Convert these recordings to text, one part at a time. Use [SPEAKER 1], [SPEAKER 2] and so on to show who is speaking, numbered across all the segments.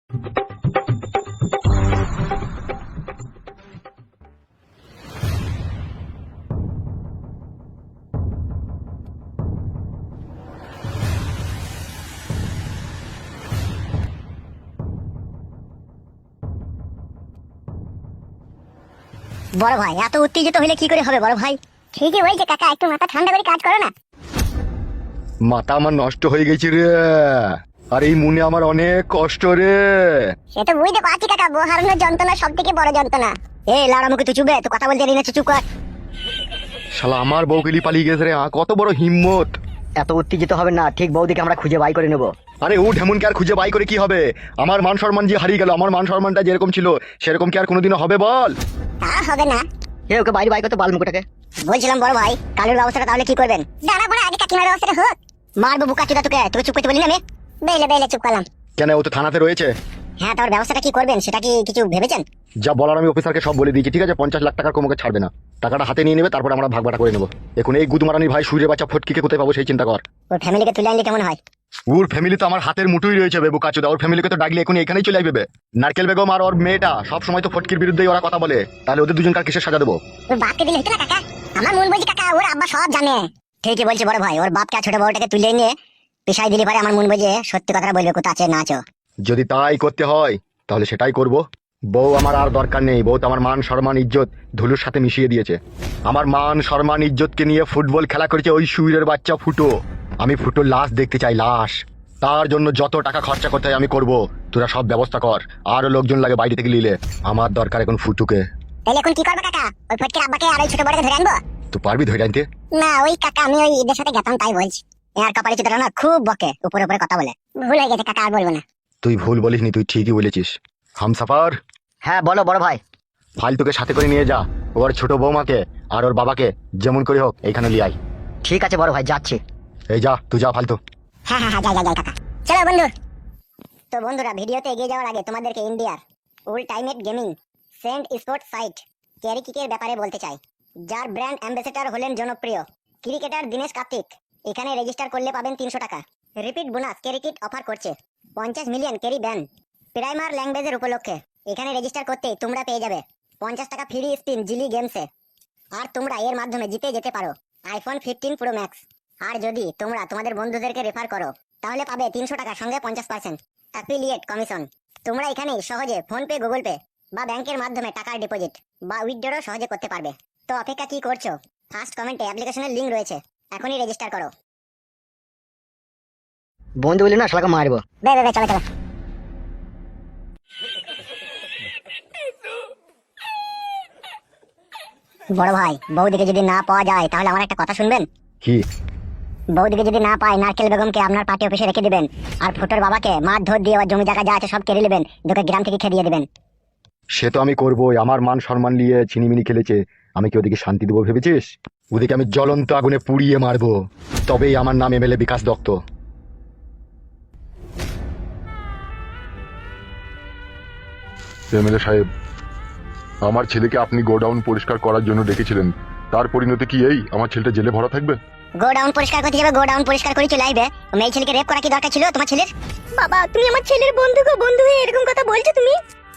[SPEAKER 1] বড় ভাই এত উত্তেজিত হলে কি করে হবে বড় ভাই? ঠিকই বলছে কাকা, একটু মাথা ঠান্ডা করে কাজ করো না।
[SPEAKER 2] মাথা আমার নষ্ট হয়ে গেছে রে, আর এই মনে আমার অনেক কষ্ট রে।
[SPEAKER 1] সে তো বুঝতে পারছি কাকা, বউ হারানোর যন্ত্রণা সব থেকে বড় যন্ত্রণা। এই লাড়া মুখে তুই চুপে, তো কথা বলতে না, চুপ কর।
[SPEAKER 2] শালা আমার বউ গেলি পালিয়ে গেছে রে, কত বড় হিম্মত।
[SPEAKER 3] এত উত্তেজিত হবে না, ঠিক বৌদিকে আমরা খুঁজে বাই করে নেব।
[SPEAKER 2] আরে ও ঢেমনকে আর খুঁজে বাই করে কি হবে? আমার মান সম্মান যে হারিয়ে গেল, আমার মান সম্মানটা যেরকম ছিল সেরকম কি আর কোনোদিনও হবে বল?
[SPEAKER 1] তা হবে না।
[SPEAKER 3] এ ওকে বাইরে বাই করতে বাল মুখটাকে।
[SPEAKER 1] বলছিলাম বড় ভাই, কালুর ব্যবস্থাটা তাহলে কি করবেন? দাঁড়া বড়, আগে কাকিমার ব্যবস্থাটা হোক। মারবো বুকা চুদা তোকে, তোকে চুপ করতে বলি না আমি? বেলে বেলে চুপ করলাম।
[SPEAKER 2] কেন, ও তো থানাতে রয়েছে।
[SPEAKER 1] হ্যাঁ, তার ব্যবস্থাটা কি করবেন সেটা কি কিছু ভেবেছেন?
[SPEAKER 2] যা বলার আমি অফিসারকে সব বলে দিয়েছি, ঠিক আছে? 50 লাখ টাকার কমকে ছাড়বে না, টাকাটা হাতে নিয়ে নেবে, তারপর আমরা ভাগবাটা করে নেবো। এখন এই গুদমারানির ভাই সুইরের বাচ্চা ফটকিকে কোথায় পাবো সেই চিন্তা কর।
[SPEAKER 1] ওর ফ্যামিলিকে তুলে আনলে কেমন হয়?
[SPEAKER 2] ওর ফ্যামিলি তো আমার হাতের মুঠোই রয়েছে বেবু কাচুদা, ওর ফ্যামিলিকে তো ডাকলে এখন এখানেই চলে আসবে। নারকেল বেগম আর ওর মেয়েটা সব সময় তো ফটকির বিরুদ্ধেই ওরা কথা বলে, তাহলে ওদের দুজনকার কিসের সাজা দেবো?
[SPEAKER 1] ওর বাপকে দিলে হতো না কাকা? আমার মন বলছে কাকা, ওর আব্বা সব জানে। ঠিকই বলছে বড় ভাই, ওর বাপকে আর ছোট বউটাকে তুলে নিয়ে পেশায় দিলে পারে আমার মন বলছে সত্যি কথাটা বলবে, কোথা আছে না আছো।
[SPEAKER 2] যদি তাই করতে হয় তাহলে সেটাই করব। বউ আমার আর দরকার নেই, বউ তো আমার মান সম্মান ইজ্জত ধুলুর সাথে মিশিয়ে দিয়েছে। আমার মান সম্মান ইজ্জতকে নিয়ে ফুটবল খেলা করেছে ওই সুইরের বাচ্চা ফুটো। আমি ফুটোর লাশ দেখতে চাই, লাশ। তার জন্য যত টাকা খরচা করতে হয় আমি করব, তোরা সব ব্যবস্থা কর। আরো লোকজন লাগে বাইরে থেকে নিলে, আমার দরকার এখন ফুটুকে।
[SPEAKER 1] তাহলে এখন কি করবে কাকা? ওই ফটকের আব্বাকে আর ওই ছোট বড়কে ধরে আনবো?
[SPEAKER 2] তুই পারবি ধরে আনতে?
[SPEAKER 1] না ওই কাকা, আমি ওই এদের সাথে গেতাম তাই বলছি। আর কপালে চিত্রা না খুব বকে, উপরে উপরে কথা বলে। ভুল হয়ে গেছে কাকা, আর বলবো না।
[SPEAKER 2] তুই ভুল বলিসনি, তুই ঠিকই বলেছিস। হামসাফার,
[SPEAKER 3] হ্যাঁ বলো বড় ভাই।
[SPEAKER 2] ফালতুকে সাথে করে নিয়ে যা, ওর ছোট বৌমাকে আর ওর বাবাকে যেমন করে হোক এইখানে লিয়ে আয়।
[SPEAKER 3] ঠিক আছে বড় ভাই, যাচ্ছি।
[SPEAKER 2] এই যা, তুই যা ফালতু।
[SPEAKER 1] হ্যাঁ হ্যাঁ হ্যাঁ, যাই যাই যাই কাকা। চলো বন্ধু। তো বন্ধুরা, ভিডিওতে এগিয়ে যাওয়ার আগে তোমাদেরকে ইন্ডিয়ার ultimate gaming and sports site ক্যারি কিকের ব্যাপারে বলতে চাই, যার ব্র্যান্ড অ্যাম্বাসেডর হলেন জনপ্রিয় ক্রিকেটার দীনেশ কার্তিক। এখানে রেজিস্টার করলে পাবেন 300 টাকা repeat bonus. Carry kit offer করছে 50 মিলিয়ন ক্যারি ব্যান প্রাইমার ল্যাঙ্গুয়েজের উপলক্ষে। এখানে রেজিস্টার করতেই তোমরা পেয়ে যাবে 50 টাকা ফ্রি স্পিন জিলি গেমসে। আর তোমরা এর মাধ্যমে জিতে যেতে পারো আইফোন 15 প্রো ম্যাক্স। আর যদি তোমরা তোমাদের বন্ধুদেরকে রেফার করো তাহলে পাবে 300 টাকার সঙ্গে 50% অ্যাফিলিয়েট কমিশন। তোমরা এখানে সহজে ফোন পে, গুগল পে বা ব্যাংকের মাধ্যমে টাকার ডিপোজিট বা উইথড্রও সহজে করতে পারবে। তো অপেক্ষা কি করছো? ফার্স্ট কমেন্টে অ্যাপ্লিকেশনের লিংক রয়েছে, এখনই রেজিস্টার করো।
[SPEAKER 3] বন্ধু বলি না, শালাকে মারবো।
[SPEAKER 1] বে বে বে, চলো চলো। বড় ভাই, বৌদিকে যদি না পাওয়া যায় তাহলে আমার একটা কথা শুনবেন?
[SPEAKER 2] কি?
[SPEAKER 1] বৌদিকে যদি না পায়, নারকেল বেগমকে আপনার পার্টি অফিসে রেখে দিবেন, আর ফুটোর বাবাকে মার ধর দিয়ে জমি জায়গা যা আছে সব কেড়ে নেবেন, তোকে গ্রাম থেকে খেদিয়ে দিবেন।
[SPEAKER 2] সে তো আমি করবোই, আমার মান সম্মান নিয়ে ছিনিমিনি খেলেছে, আমি কি ওদিকে শান্তি দেবো ভেবেছিস? ওদিকে আমি জ্বলন্ত আগুনে পুড়িয়ে মারবো, তবেই আমার নাম এমএলএ বিকাশ দত্ত।
[SPEAKER 4] এমএলএ সাহেব, আমার ছেলেকে আপনি গোডাউন পরিষ্কার করার জন্য ডেকেছিলেন, তার পরিণতি কি এই আমার ছেলেটা জেলে ভরা থাকবে?
[SPEAKER 1] গোডাউন পরিষ্কার করতে যাবে, গোডাউন পরিষ্কার করে চলে আসবে। মেয়ে ছেলেকে রেপ করা কি দরকার ছিল তোমার ছেলের? বাবা, তুমি আমার ছেলের বন্ধু গো, বন্ধু হয়ে এরকম কথা বলছো তুমি?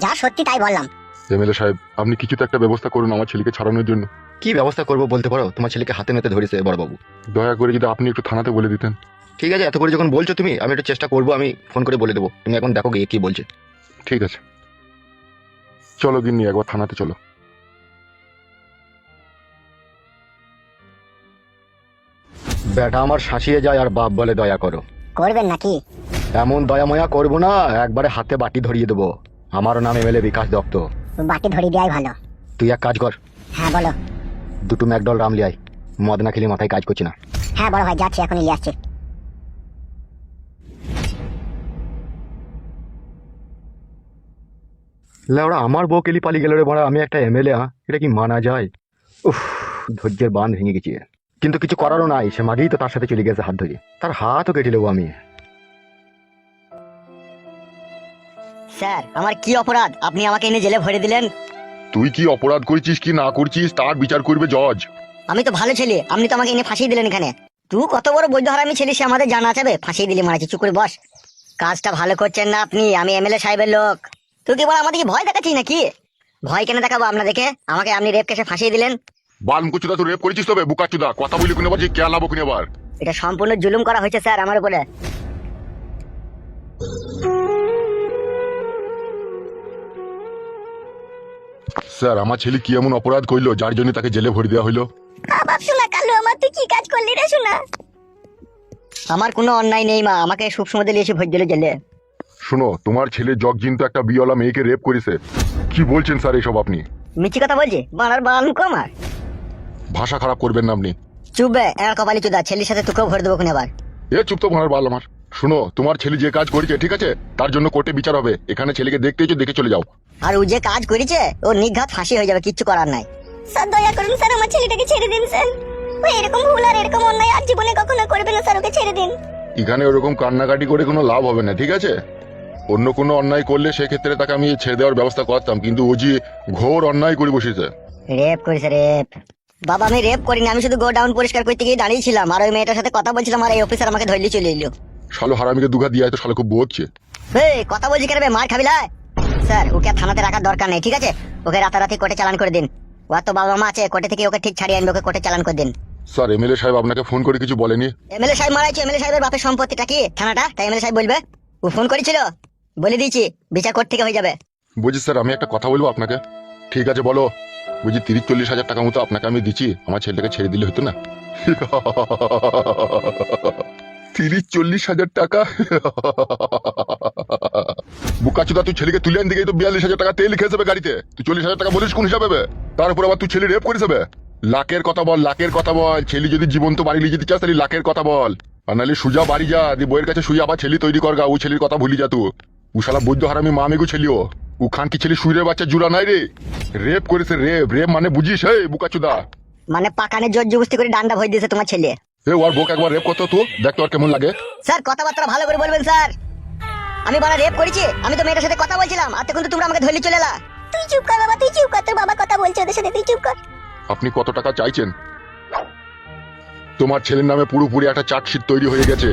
[SPEAKER 1] যা সত্যি তাই বললাম।
[SPEAKER 4] এমএলএ সাহেব, আপনি কিছু তো একটা ব্যবস্থা করুন আমার ছেলেকে ছাড়ানোর জন্য।
[SPEAKER 2] কি ব্যবস্থা করবো বলতে পারো? তোমার ছেলেকে হাতে নাতে ধরেছে বড়বাবু।
[SPEAKER 4] দয়া করে যদি আপনি একটু থানাতে বলে দিতেন।
[SPEAKER 2] ঠিক আছে, এত করে যখন বলছো তুমি, আমি একটু চেষ্টা করবো, আমি ফোন করে বলে দেবো। তুমি এখন দেখো গিয়ে কি বলছে।
[SPEAKER 4] ঠিক আছে, চলো গিন্নি, একবার থানাতে চলো।
[SPEAKER 2] বেটা আমার শাসিয়ে যায় আর বাপ বলে দয়া করো।
[SPEAKER 1] করবেন নাকি?
[SPEAKER 2] এমন দয়া ময়া করবো না, একবারে হাতে বাটি ধরিয়ে দেবো। আমার নাম এমএলএ বিকাশ দত্ত।
[SPEAKER 1] বাটি ধরিয়ে দেওয়াই ভালো।
[SPEAKER 2] তুই এক কাজ কর,
[SPEAKER 1] হ্যাঁ বলো।
[SPEAKER 2] দুটো ম্যাকডল রাম লিয়াই, মদ না খেলে মাথায় কাজ করছে না।
[SPEAKER 1] হ্যাঁ বড় ভাই, যাচ্ছি, এখনই নিয়ে আসছি।
[SPEAKER 2] লেওড়া আমার বউ কেলি পালিয়ে গেল রে বড়া, আমি একটা এমএলএ, এটা কি মানা যায়? উফ, ধৈর্যের বাঁধ ভেঙে গেছি। কিন্তু কিছু করারও নাই, সে মাগেই তো তার সাথে চলে গেছে হাত ধরে, তার হাতও কেটে নেবো আমি।
[SPEAKER 3] স্যার, আমার কি অপরাধ আপনি আমাকে এনে জেলে ভরে দিলেন?
[SPEAKER 4] তুই কি অপরাধ করেছিস কি না করছিস তার বিচার করবে জজ।
[SPEAKER 3] আমি তো ভালো ছেলে, আপনি তো আমাকে এনে ফাঁসিয়ে দিলেন এখানে। তুই কত বড় বৈধ হারামি ছেলে সে আমাদের জানা আছে, ফাঁসিয়ে দিলি মারাচ্ছি, চুপ করে বস। কাজটা ভালো করছেন না আপনি, আমি এমএলএ সাহেবের লোক। তুই কি বল আমাদেরকে ভয় দেখাচ্ছিস নাকি? ভয় কেন দেখাবো আপনাদেরকে? আমাকে আপনি রেপ কেসে ফাঁসিয়ে দিলেন।
[SPEAKER 4] বাল মুকুচুদা তুই রেপ করেছিস তবে বুকাচুদা কথা বলি কোনে বাজি কে লাভ কোনে আবার।
[SPEAKER 3] এটা সম্পূর্ণ জুলুম করা হয়েছে স্যার আমার উপরে।
[SPEAKER 4] স্যার আমার ছেলে কি এমন অপরাধ করলো যার জন্য তাকে জেলে ভরে দেওয়া হইলো?
[SPEAKER 1] বাপ শোনা কালু, আমার তুই কি কাজ করলি রে শোনা?
[SPEAKER 3] আমার কোনো অন্যায় নেই মা, আমাকে সবসময় দিলে এসে ভোট দিলে জেলে।
[SPEAKER 4] শোনো তোমার ছেলে জগজিন তো একটা বিয়েওয়ালা মেয়েকে রেপ করেছে। কি বলছেন স্যার এসব আপনি?
[SPEAKER 3] মিছি কথা বলছি, বানার বান কমার।
[SPEAKER 4] ভাষা খারাপ করবেন না আপনি।
[SPEAKER 3] চুপবে এর কপালি চুদা, ছেলের সাথে তোকেও ভরে দেবো আবার।
[SPEAKER 4] এ চুপ তো ভাড়ার বাল আমার। শোনো তোমার ছেলে যে কাজ করেছে ঠিক আছে, তার জন্য কোর্টে বিচার হবে। এখানে ছেলেকে দেখতে এসো, দেখে চলে যাও।
[SPEAKER 3] আর ও যে কাজ করেছে ও নিঘাত ফাঁসি হয়ে যাবে, কিচ্ছু করার নাই।
[SPEAKER 1] স্যার দয়া করুন স্যার, আমার ছেলেটাকে ছেড়ে দিন স্যার। ও এরকম ভুল আর এরকম অন্যায় আর জীবনে কখনো করবে না স্যার, ওকে ছেড়ে দিন।
[SPEAKER 4] এখানে ওরকম কান্নাকাটি করে কোনো লাভ হবে না ঠিক আছে। অন্য কোনো অন্যায় করলে সেক্ষেত্রে তাকে আমি ছেড়ে দেওয়ার ব্যবস্থা করতাম, কিন্তু ও যে ঘোর অন্যায় করে বসেছে।
[SPEAKER 3] রেপ করেছে রেপ? বাবা আমি রেপ করিনি, আমি শুধু গোডাউন পরিষ্কার করতে গিয়ে দাঁড়িয়েছিলাম আর ওই মেয়েটার সাথে কথা বলছিলাম আর এই অফিসার আমাকে ধরলি চলে এলো।
[SPEAKER 4] শালো হারামিকে দুঘা দিয়ে তো শালো খুব বকছে।
[SPEAKER 3] এই কথা বলছি কেন বে, মার খাবি লাই? স্যার ওকে আর থানাতে রাখার দরকার নেই ঠিক আছে, ওকে রাতারাতি কোর্টে চালান করে দিন। ওর তো বাবা মা আছে, কোর্টে থেকে ওকে ঠিক ছাড়িয়ে আনবে, ওকে কোর্টে চালান করে দিন।
[SPEAKER 4] স্যার এমএলএ সাহেব আপনাকে ফোন করে কিছু বলেনি?
[SPEAKER 3] এমএলএ সাহেব মারাইছে, এমএলএ সাহেবের বাপের সম্পত্তিটা কি থানাটা, তাই এমএলএ সাহেব বলবে। ও ফোন করেছিল, বলে দিয়েছি বিচার কোর্ট থেকে হয়ে যাবে।
[SPEAKER 4] বুঝি স্যার আমি একটা কথা বলবো আপনাকে? ঠিক আছে বলো। বুঝি 30-40 হাজার টাকা মতো আপনাকে আমি দিচ্ছি, আমার ছেলেটাকে ছেড়ে দিলে হতো না? 30-40 হাজার টাকা? বুকাচুদা তুই ছেলেকে তুলে আন দিকে তো 42 হাজার টাকা তেল খেয়ে যাবে গাড়িতে। তুই 40 হাজার টাকা বলিস কোন হিসাবে? তার উপর আবার তুই ছেলে রেপ করে যাবে। লাখের কথা বল, লাখের কথা বল। ছেলে যদি জীবন্ত বাড়ি নিয়ে যেতে চাস তাহলে লাখের কথা বল, আর নাহলে সুজা বাড়ি যা দি বইয়ের কাছে শুয়ে আবার ছেলে তৈরি কর গা। ও ছেলের কথা ভুলি যা তুই। ও শালা বৈদ্য হারামি মা মেগু ছেলিও। ও খান কি ছেলে সুইরের বাচ্চা জুড়া নাই রে। রেপ করেছে রেপ। রেপ মানে বুঝিস হে বুকাচুদা?
[SPEAKER 3] মানে পাকানে জোর জবস্তি করে ডান্ডা ভয় দিয়েছে তোমার ছেলে।
[SPEAKER 4] এ ওর বোক একবার রেপ করতো তো দেখ তো আর কেমন লাগে।
[SPEAKER 3] স্যার কথাবার্তা ভালো করে বলবেন স্যার। আমি বলা রেপ করেছি? আমি তো মেয়েটার সাথে কথা বলছিলাম আর তখন তো তোমরা আমাকে ধরলি চলে এলা।
[SPEAKER 1] তুই চুপ কর বাবা, তুই চুপ কর, তোর বাবা কথা বলছে ওদের সাথে, তুই চুপ কর।
[SPEAKER 4] আপনি কত টাকা চাইছেন? তোমার ছেলের নামে পুরোপুরি একটা চার্জশিট তৈরি হয়ে গেছে,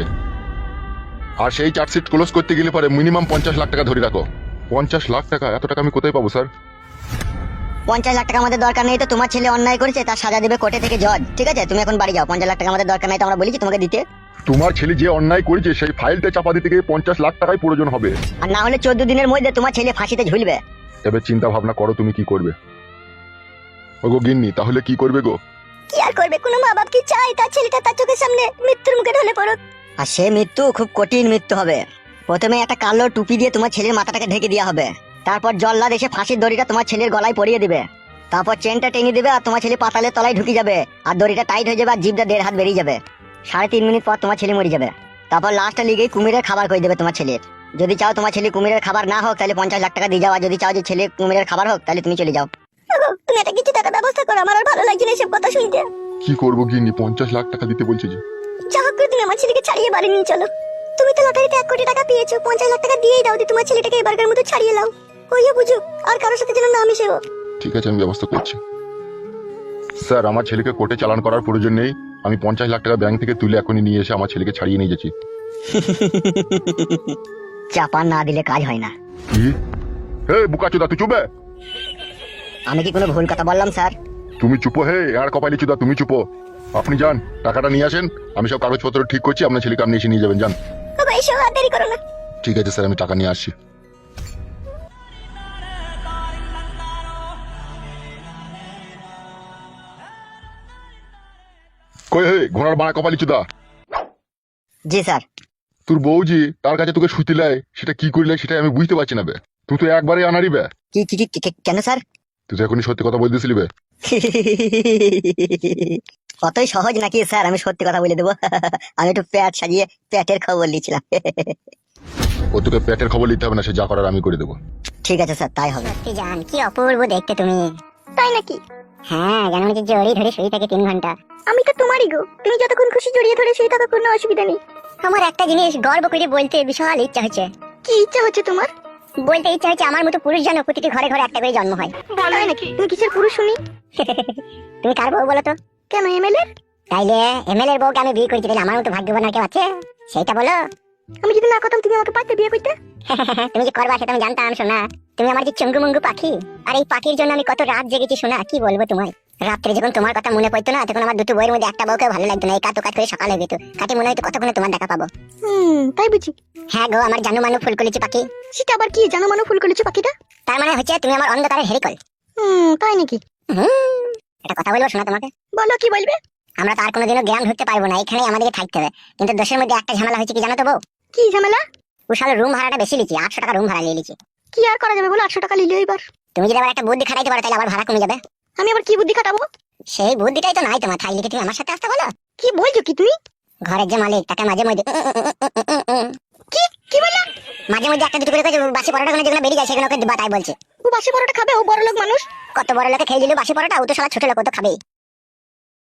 [SPEAKER 4] আর সেই চার্জশিট ক্লোজ করতে গেলে পরে মিনিমাম 50 লাখ টাকা ধরে রাখো। 50 লাখ টাকা? এত টাকা আমি কোথায় পাবো স্যার?
[SPEAKER 3] 50 লাখ টাকা আমাদের দরকার নেই, তো তোমার ছেলে অন্যায় করেছে তার সাজা দেবে কোর্টে থেকে জজ, ঠিক আছে? তুমি এখন বাড়ি যাও, 50 লাখ টাকা আমাদের দরকার নাই, তো আমরা বলেছি তোমাকে দিতে।
[SPEAKER 4] তোমার ছেলে যে অন্যায় করেছে সেই ফাইলটা চাপা দিতে গিয়ে 50 লাখ টাকাই প্রয়োজন হবে।
[SPEAKER 3] আর না হলে 14 দিনের মধ্যে তোমার ছেলে ফাঁসিতে ঝুলবে।
[SPEAKER 4] এবার চিন্তা ভাবনা করো তুমি কি করবে। ওগো গিন্নি তাহলে কি করবে গো?
[SPEAKER 1] কি আর করবে, কোনো মা বাপ কি চায় তার ছেলেটা তার চোখের সামনে মৃত্যুর মুখে ঢলে পড়ুক?
[SPEAKER 3] আর সে মৃত্যু খুব কঠিন মৃত্যু হবে। প্রথমে একটা কালো টুপি দিয়ে তোমার ছেলের মাথাটাকে ঢেকে দেওয়া হবে, তারপর জল্লাদ এসে ফাঁসির দড়িটা তোমার ছেলের গলায় পরিয়ে দিবে, তারপর চেনটা টেনে দিবে আর তোমার ছেলে পাতালের তলায় ঢুকে যাবে আর দড়িটা টাইট হয়ে যাবে আর জিভটা 1.5 হাত বেরিয়ে যাবে। 3.5 মিনিট পর তোমার ছেলে মরে যাবে। তারপর লাস্টে লিগেই কুমিরের খাবার করে দেবে তোমার ছেলের। যদি চাও তোমার ছেলে কুমিরের খাবার না হোক তাহলে 50 লাখ টাকা দিয়ে যাও, আর যদি চাও যে ছেলে কুমিরের খাবার হোক তাহলে তুমি চলে যাও।
[SPEAKER 1] ওগো, তুমি একটা কিছু টাকা ব্যবস্থা করো, আমার আর ভালো লাগছে না এসব কথা শুনতে।
[SPEAKER 4] কি করবো গিন্নি? 50 লাখ টাকা দিতে বলছে যে।
[SPEAKER 1] যা হোক করে তুমি আমার ছেলেকে ছাড়িয়ে বাড়ি নিয়ে চলো। তুমি তো লটারিতে 1 কোটি টাকা পেয়েছো, 50 লাখ টাকা দিয়েই দাও, দিয়ে তোমার ছেলেটাকে এবারকার মতো ছাড়িয়ে লাও। ওইও বুঝুক আর কারোর সাথে যেন না মিশে ও।
[SPEAKER 4] ঠিক আছে আমি ব্যবস্থা করছি। স্যার আমার ছেলেকে কোর্টে চালান করার প্রয়োজন নেই, আমি 50 লাখ টাকা ব্যাংক থেকে তুলে এখনই নিয়ে এসে আমার ছেলেকে ছাড়িয়ে নিয়ে যাচ্ছি।
[SPEAKER 3] চাপা না দিলে কাজ হয় না।
[SPEAKER 4] কি? হে বুকাচুদা তুই চুপ হে।
[SPEAKER 3] আমি কি কোনো ভুল কথা বললাম স্যার?
[SPEAKER 4] তুমি চুপো হে, আর কপালি চুদা তুমি চুপো। আপনি যান টাকাটা নিয়ে আসেন, আমি সব কাগজপত্র ঠিক করছি, আপনার ছেলেকে আপনি এসে নিয়ে যাবেন যান।
[SPEAKER 1] বাবা এসো, আর দেরি করো না।
[SPEAKER 4] ঠিক আছে স্যার আমি টাকা নিয়ে আসছি। কই হে ঘোড়ার বাড়া কপালি চুদা?
[SPEAKER 3] জি স্যার।
[SPEAKER 4] তোর বউজি তার কাছে তোকে শুইতে লাই, সেটা কি করলে সেটা আমি বুঝতে পারছি না বে। তুই তো একবারে আনারি বে।
[SPEAKER 3] কি কি কেন স্যার?
[SPEAKER 4] তুই তো এখনই সত্যি কথা বলতেছিলি বে।
[SPEAKER 3] অতই সহজ নাকি স্যার আমি সত্যি কথা বলে দেবো? আমি একটু প্যাট সাজিয়ে প্যাটের খবর নিয়েছিলাম।
[SPEAKER 4] ও তোকে পেটের খবর নিতে হবে না, সে যা করার আমি করে দেবো।
[SPEAKER 3] ঠিক আছে স্যার তাই হবে।
[SPEAKER 1] সত্যি জান কি অপূর্ব দেখতে তুমি। তাই নাকি? হ্যাঁ, যেন মনে হচ্ছে জড়িয়ে ধরে শুয়ে থাকে 3 ঘন্টা। আমি তো তোমারই গো, তুমি যতক্ষণ খুশি জড়িয়ে ধরে শুয়ে থাকো, কোনো অসুবিধা নেই। আমার একটা জিনিস গর্ব করে বলতে বিশাল ইচ্ছা হচ্ছে। কি ইচ্ছা হচ্ছে তোমার? বলতে ইচ্ছা হচ্ছে আমার মতো পুরুষ যেন প্রতিটি ঘরে ঘরে একটা করে জন্ম হয়। তাই নাকি? তুমি কিসের পুরুষ শুনি? তুমি কার বউ বলো তো? কেন এমএলএ? তাইলে এমএলএর বউকে আমি বিয়ে করেছি, তাহলে আমার মতো ভাগ্যবান আর কেউ আছে? সেটা বলো।
[SPEAKER 3] আমি যদি না করতাম তুমি আমাকে পাইতে বিয়ে করতে।
[SPEAKER 1] তুমি যে করবা সেটা আমি জানতাম শোনা। তুমি আমার যে চঙ্গু মঙ্গু পাখি, আর এই পাখির জন্য আমি কত রাত জেগেছি শোনা, কি বলবো তোমায়। রাত্রে যখন তোমার কথা মনে পড়তো না, তখন আমার দুটো বইয়ের মধ্যে একটা বউকে ভালো লাগতো না, এই কাত করে সকাল হয়ে যেত, কাটি মনে হয়তো কতক্ষণে তোমার দেখা পাবো।
[SPEAKER 3] তাই বুঝি?
[SPEAKER 1] হ্যাঁ গো, আমার জানু মানু ফুলকলিচি পাখি।
[SPEAKER 3] সেটা আবার কি জানো মানু ফুল করেছো পাখিটা?
[SPEAKER 1] তার মানে হচ্ছে তুমি আমার অন্ধকারের হেরিকল।
[SPEAKER 3] তাই নাকি?
[SPEAKER 1] এটা কথা বলবো শোনা তোমাকে।
[SPEAKER 3] বলো, কি বলবে?
[SPEAKER 1] আমরা তো আর কোনোদিনও গ্রাম ঢুকতে পারবো না, এখানেই আমাদেরকে থাকতে হবে। কিন্তু দেশের মধ্যে একটা ঝামেলা হয়েছে, কি জানো তো বউ?
[SPEAKER 3] কি ঝামেলা?
[SPEAKER 1] উষাল রুম ভাড়াটা বেশি লিখি, 800 টাকা রুম ভাড়া নিয়ে লিখি।
[SPEAKER 3] কি আর করা যাবে বলো, 800 টাকা নিলে এবার।
[SPEAKER 1] তুমি যদি আবার একটা বুদ্ধি খাটাইতে পারো তাহলে আবার ভাড়া কমে যাবে।
[SPEAKER 3] আমি আবার কি বুদ্ধি খাটাবো?
[SPEAKER 1] সেই বুদ্ধিটাই তো নাই তোমার, তাই লিখে তুমি আমার সাথে আসতে বলো।
[SPEAKER 3] কি বলছো কি তুমি?
[SPEAKER 1] ঘরের যে মালিক তাকে মাঝে মধ্যে
[SPEAKER 3] কি কি বললা?
[SPEAKER 1] মাঝে মধ্যে একটা দুটো করে বাসি পরোটা যেগুলো বেরিয়ে যায় সেগুলো ওকে দিবা, তাই বলছে।
[SPEAKER 3] ও বাসি পরোটা খাবে? ও বড় লোক মানুষ।
[SPEAKER 1] কত বড় লোকে খেয়ে দিল বাসি পরোটা, ও তো শালা ছোট লোক, ও তো খাবেই।